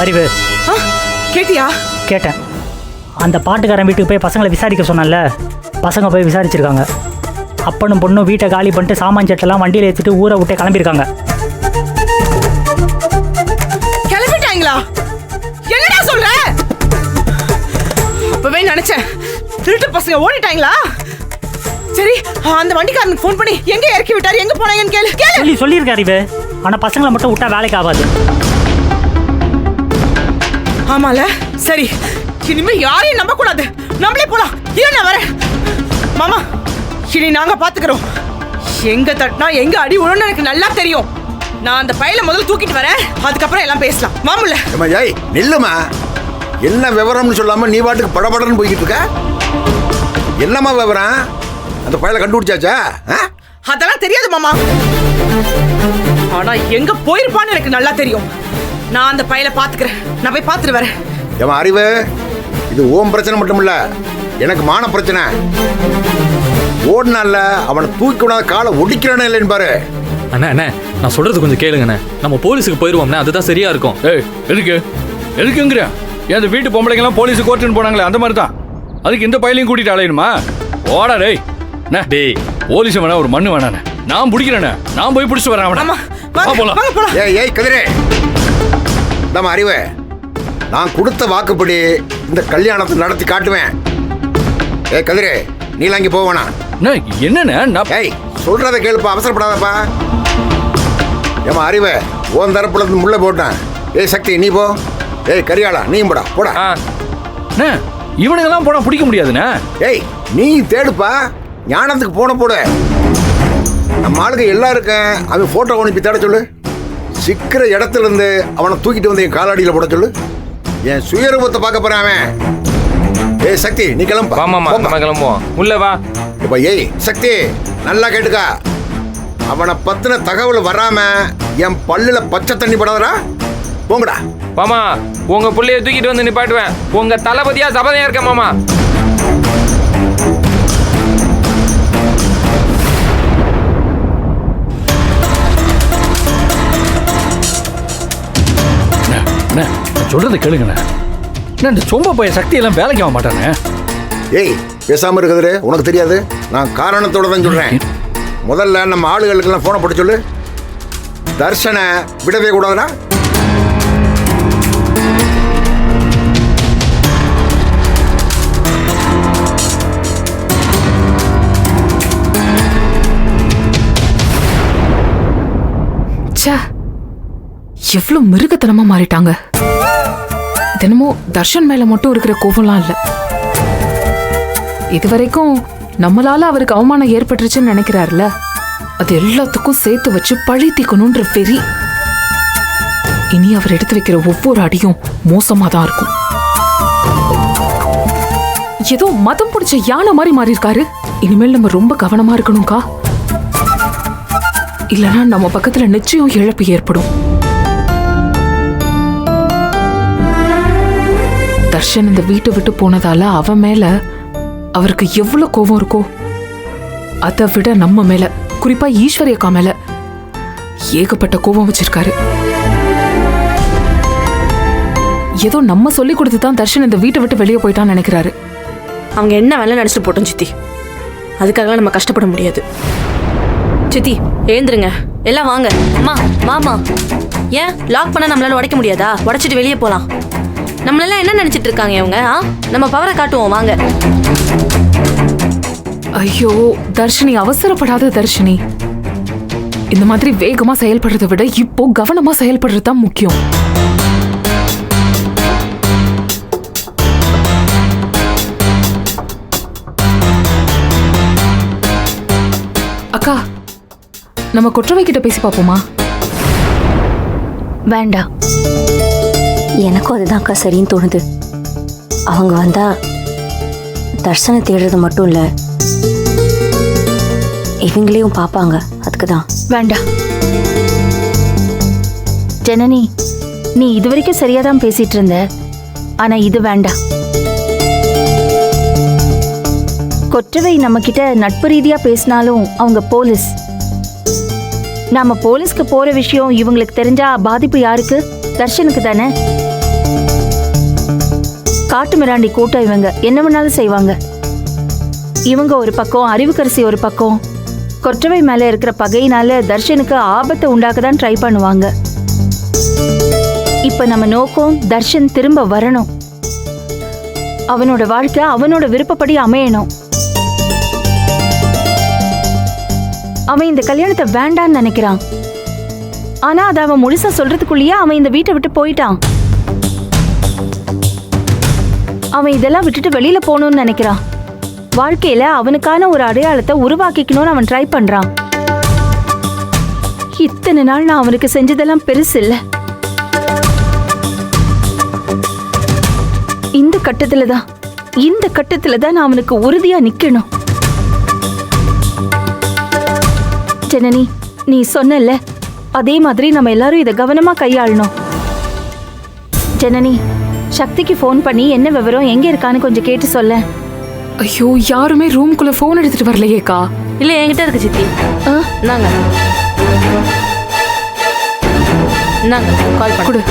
அறிவு கேட்டியா? கேட்டேன். அந்த பாட்டுக்காரன் வீட்டுக்கு போய் பசங்களை விசாரிக்க சொன்னல, பசங்க போய் விசாரிச்சிருக்காங்க. அப்பனும் பொண்ணும் வீட்டை காலி பண்ணிட்டு சாமான் சட்டெல்லாம் வண்டியில் ஏற்றிட்டு ஊரை விட்டே கிளம்பியிருக்காங்க. கிளம்பிட்டாங்களா? என்னடா சொல்ற? அப்பவே நினைச்சேன் திருட்டு பசங்க ஓடிட்டாங்களா? சரி, அந்த வண்டிக்காரனுக்கு ஃபோன் பண்ணி எங்க இறக்கி விட்டாரு, எங்க போனாங்கன்னு கேளு. சொல்லியிருக்க அறிவு. ஆனா பசங்களை மட்டும் விட்டா வேலைக்கு ஆகாது. ஆமால, சரி, இனிமே யாரையும் நம்ப கூடாது. நம்மளே போலாம். இரு, நான் வரேன். மாமா, இனி நாங்க பாத்துக்கிறோம். எங்க தட்டினா எங்க அடி விழுன்னு எனக்கு நல்லா தெரியும். நான் அந்த பையில முதல்ல தூக்கிட்டு வரேன், அதுக்கப்புறம் எல்லாம் பேசலாம். மாமுல ஜெய் நில்லுமா. என்ன விவரம்னு சொல்லாம நீ பாட்டுக்கு படபடன்னு போய்கிட்டு இருக்க. என்னம்மா விவரம்? அந்த பையலை கண்டுபிடிச்சாச்சா? அதெல்லாம் தெரியாது மாமா. ஆனா எங்க போயிருப்பான்னு எனக்கு நல்லா தெரியும். நான் அந்த பையலை பாத்துக்கிறேன். நான் போய் பாத்துட்டு வரேன். ஏமா அறிவு, இது ஓம் பிரச்சனை மட்டும் இல்ல, எனக்கு மான பிரச்சனை. ஓடினால அவனை தூக்கி விடாத காலை ஒடிக்கிறானே இல்லைன்னு பாரு. அண்ணா அண்ணா, நான் சொல்றது கொஞ்சம் கேளுங்கண்ணே. நம்ம போலீஸுக்கு போயிருவோம்ண்ணே, அதுதான் சரியா இருக்கும். ஏய், எதுக்குங்கிற? அந்த வீட்டு பொம்பளைங்கெல்லாம் போலீஸுக்கு கோர்ட்டுன்னு போனாங்களே, அந்த மாதிரி தான். அதுக்கு இந்த பையலையும் கூட்டிட்டு அலையணுமா? ஓடா டேய். டேய், போலீஸ் வேணா ஒரு மண்ணு வேணாண்ணே. நான் பிடிக்கிறேண்ணே, நான் போய் பிடிச்சிட்டு வரேன் அவனை. போலாம். ஏய் கதிரே, நம்ம அறிவு, நான் கொடுத்த வாக்குப்படி இந்த கல்யாணத்தை நடத்தி காட்டுவேன். ஏய் கதிரே, நீலாம் அங்கே போவேனா? என்னண்ணே? ஏய் சொல்றத கேளுப்பா, அவசரப்படாதப்பா. ஏமா அறிவு, உன் தரப்புல இருந்து முள்ள போட்டேன். ஏய் சக்தி நீ போ. ஏய் கரியாளா நீயும் போடா. போடா. இவனுங்கெல்லாம் போனா பிடிக்க முடியாதுண்ணே. ஏய் நீ தேடுப்பா, ஞானத்துக்கு போன போடு. நம்ம ஆளுங்க எல்லாருக்கும் அவன் போட்டோ அனுப்பி தேட சொல்லு. சிக்கிற இடத்துல இருந்து அவனை தூக்கிட்டு வந்து என் காலாடியில் போட சொல்லு. என் சுயரூபத்தை பார்க்க போறேன் அவன். ஏய் சக்தி நீ கிளம்பு. கிளம்புவோம். உள்ள வா. இப்ப ஏய் சக்தி, நல்லா கேட்டுக்கா. அவனை பத்தின தகவல் வராம என் பல்லுல பச்சை தண்ணி படாதடா. போங்கடா. மாமா, உங்க புள்ளைய தூக்கிட்டு வந்து நிப்பாட்டுவேன். உங்க தளபதியா சபதையா இருக்க மாமா. சொல்றதை கேளுங்கண்ணே. இந்த சொம்ப பைய சக்தி எல்லாம் வேலைக்கு ஆக மாட்டானே. ஏய் பேசாம இருக்குது, உனக்கு தெரியாது. நான் காரணத்தோட தான் சொல்றேன். முதல்ல நம்ம ஆளுகளுக்கெல்லாம் போனை போட்டு சொல்லு. தர்ஷனை விடவே கூடாதுடா. எவ்வளவு மிருகத்தனமா மாறிட்டாங்க. தினமும் தர்ஷன் மேல மட்டும் இருக்கிற கோபம்லாம் இல்ல. இதுவரைக்கும் நம்மளால அவருக்கு அவமானம் ஏற்பட்டுருச்சுன்னு நினைக்கிறாருல, அது எல்லாத்துக்கும் சேர்த்து வச்சு பழி தீக்கணும்ன்ற வெறி. இனி அவர் எடுத்து வைக்கிற ஒவ்வொரு அடியும் மோசமா தான் இருக்கும். ஏதோ மதம் பிடிச்ச யானை மாதிரி மாறி இருக்காரு. இனிமேல் நம்ம ரொம்ப கவனமா இருக்கணும்க்கா. இல்லனா நம்ம பக்கத்துல நிச்சயம் இழப்பு ஏற்படும். தர்ஷன் இந்த வீட்டை விட்டு போனதால அவன் மேல அவருக்கு எவ்வளவு கோபம் இருக்கோ, அதை விட நம்ம மேல, குறிப்பா ஈஸ்வரி அக்கா மேல ஏகப்பட்ட கோபம் வச்சிருக்காரு. ஏதோ நம்ம சொல்லி கொடுத்துதான் தர்ஷன் இந்த வீட்டை விட்டு வெளியே போயிட்டான்னு நினைக்கிறாரு. அவங்க என்ன வேலை நடிச்சுட்டு போட்டோம் சித்தி, அதுக்காக நம்ம கஷ்டப்பட முடியாது. சித்தி எழுந்துருங்க, எல்லாம் வாங்க. அம்மா மாமா, ஏன் லாக் பண்ணா நம்மளால உடைக்க முடியாதா? உடைச்சிட்டு வெளியே போலாம். நம்மளெல்லாம் என்ன நினைச்சிட்டு இருக்காங்க இவங்க? நம்ம பவரை காட்டுவோம் வாங்க. ஐயோ தர்ஷினி, அவசரப்படாத தர்ஷினி. இந்த மாதிரி வேகமா செயல்படுறதை விட இப்போ கவனமா செயல்படுறது தான் முக்கியம். அக்கா, நம்ம கொற்றவை கிட்ட பேசி பார்ப்போமா? வேண்டாம், எனக்கும் அதுதான் அக்கா சரின்னு தோணுது. அவங்க வந்தா தர்ஷனை தேடுறது மட்டும் இல்ல, இவங்களையும் பார்ப்பாங்க. அதுக்கு தான் வேண்டாம். ஜனனி, நீ இதுவரைக்கும் சரியா தான் பேசிட்டு இருந்த, ஆனா இது வேண்டாம். கொற்றவை நம்ம கிட்ட நட்பு ரீதியா பேசினாலும் அவங்க போலீஸ். நாம போலீஸ்க்கு போற விஷயம் இவங்களுக்கு தெரிஞ்சா பாதிப்பு யாருக்கு? தர்ஷனுக்கு தானே. காட்டு மிராண்டி கூட்டம் இவங்க என்ன வேணாலும் செய்வாங்க. இவங்க ஒரு பக்கம், அறிவுக்கரசி ஒரு பக்கம். கொற்றவை மேல இருக்கிற பகையினால தர்ஷனுக்கு ஆபத்தை உண்டாக்க தான் ட்ரை பண்ணுவாங்க. இப்ப நம்ம நோக்கம் தர்ஷன் திரும்ப வரணும். அவனோட வாழ்க்கை அவனோட விருப்பப்படி அமையணும். அவன் இந்த கல்யாணத்தை வேண்டான்னு நினைக்கிறான். ஆனா அதை அவன் முழுசா சொல்றதுக்குள்ளேயே அவன் இந்த வீட்டை விட்டு போயிட்டான். அவன் இதெல்லாம் விட்டுட்டு வெளியில போகணும்னு நினைக்கிறான். வாழ்க்கையில அவனுக்கான ஒரு அடையாளத்தை உருவாக்கிக்கணும்னு அவன் ட்ரை பண்றான். இத்தனை நாள் நான் அவனுக்கு செஞ்சதெல்லாம் பெருசு இல்ல. இந்த கட்டத்துல தான் நான் அவனுக்கு உறுதியா நிக்கணும். ஜனனி, நீ சொன்னல, அதே மாதிரி நம்ம எல்லாரும் இதை கவனமா கையாளணும். ஜனனி, சக்திக்கு ஃபோன் பண்ணி என்ன விவரம், எங்க இருக்கான்னு கொஞ்சம் கேட்டு சொல்ல. ஐயோ, யாருமே ரூம்குள்ள போன் எடுத்துட்டு வரலையேக்கா. இல்ல என்கிட்ட இருக்கு சித்தி. நாங்க கால் கொடு.